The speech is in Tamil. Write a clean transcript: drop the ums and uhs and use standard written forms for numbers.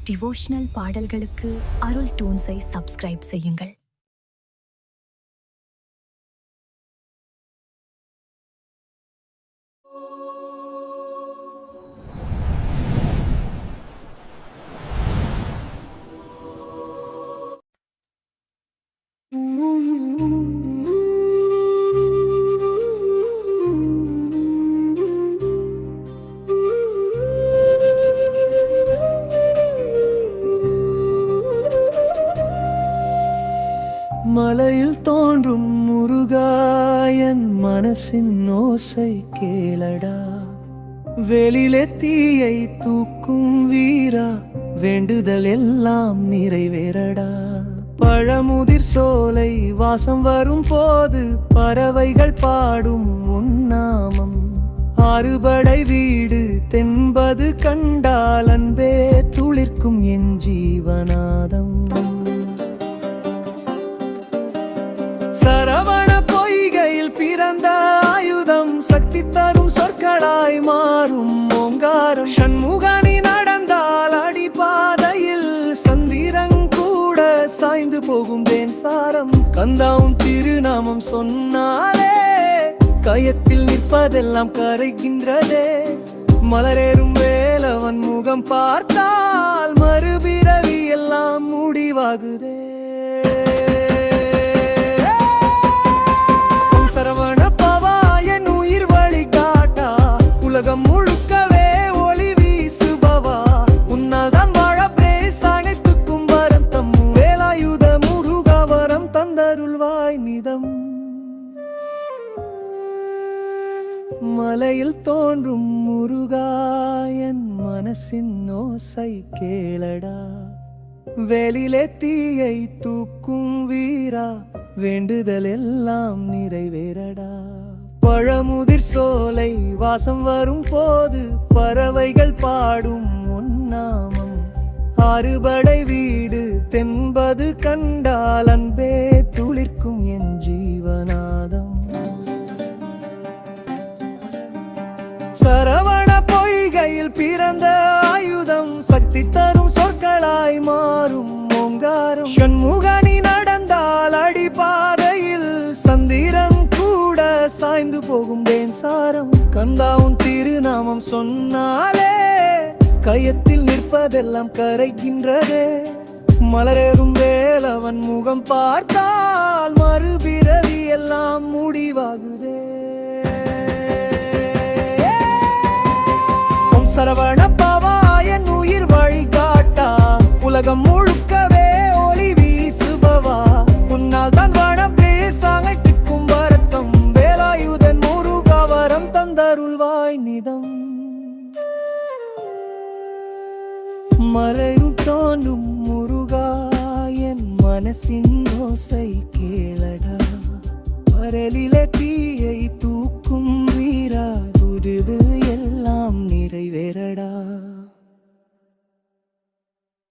டிவோஷனல் பாடல்களுக்கு அருள் டூன்ஸை சப்ஸ்கிரைப் செய்யுங்கள். மலையில் தோன்றும் முருகாயன் மனசின் ஓசை கேளடா, வெளியிலே தீயை தூக்கும் வீரா, வேண்டுதல் எல்லாம் நிறைவேறடா. பழமுதிர் சோலை வாசம் வரும் போது பறவைகள் பாடும் உன்னாமம், ஆறுபடை வீடு தென்பது கண்டால் அன்பே துளிர்க்கும் என் ஜீவநாதம். சரவண பொய்கையில் பிறந்த ஆயுதம், சக்தி தரும் சொற்களாய் மாறும் ஓங்காரம். சண்முகனி நடந்தால் அடிப்பாதையில் சந்திரங்கூட சாய்ந்து போகும் தேன்சாரம். கந்தாவும் திருநாமம் சொன்னாலே கயத்தில் நிற்பதெல்லாம் கரைகின்றதே. மலரேறும் வேலவன் முகம் பார்த்தால் மறுபிறவி எல்லாம் முடிவாகுதே. சரவண பவா என் உயிர் வழிகாட்டா, உலகம் முழுக்கவே ஒளி வீசுபவா, உன்னால்தான் வாழ பிரேஸ் அனைத்துக்கும் வரம் தம் வேலாயுத முருகா, வரம் தந்தருள்வாய் நிதம். மலையில் தோன்றும் முருகா என் மனசின் ஓசை கேளடா, வெளியிலே தீயை தூக்கும் வீரா, வேண்டுதல் எல்லாம் நிறைவேறடா. பழமுதிர் சோலை வாசம் வரும் போது பறவைகள் பாடும் உன்னாமம், ஆறுபடை வீடு தென்பது கண்டால் அன்பே துளிர்க்கும் என் ஜீவநாதம். சரவண பொய்கையில் பிறந்த ஆயுதம், சக்தி தரும் சொற்களாய் மாறும் ஓங்காரம். சண்முகனி நடந்தால் அடிப்பாதையில் சந்திரன் கூட சாய்ந்து போகும் தேன்சாரம். கந்தாவும் திருநாமம் சொன்னாலே கயத்தில் நிற்பதெல்லாம் கரைகின்றதே. மலரேறும் வேலவன் முகம் பார்த்தால் மறுபிறவி எல்லாம் முடிவாகுதே. சரவண பவா என் உயிர் வழிகாட்டா, உலகம் முழுக்கவே ஒளி வீசுபவா, உன்னால் தான் வாழ பிரேஸ் அனைத்துக்கும் வரத்தம் வேலாயுதன் முருகா, வரம் தந்தருள்வாய் நிதம். மலையில் தோன்றும் முருகா என் மனசின் ஓசை கேளடா, வரலிலே தீ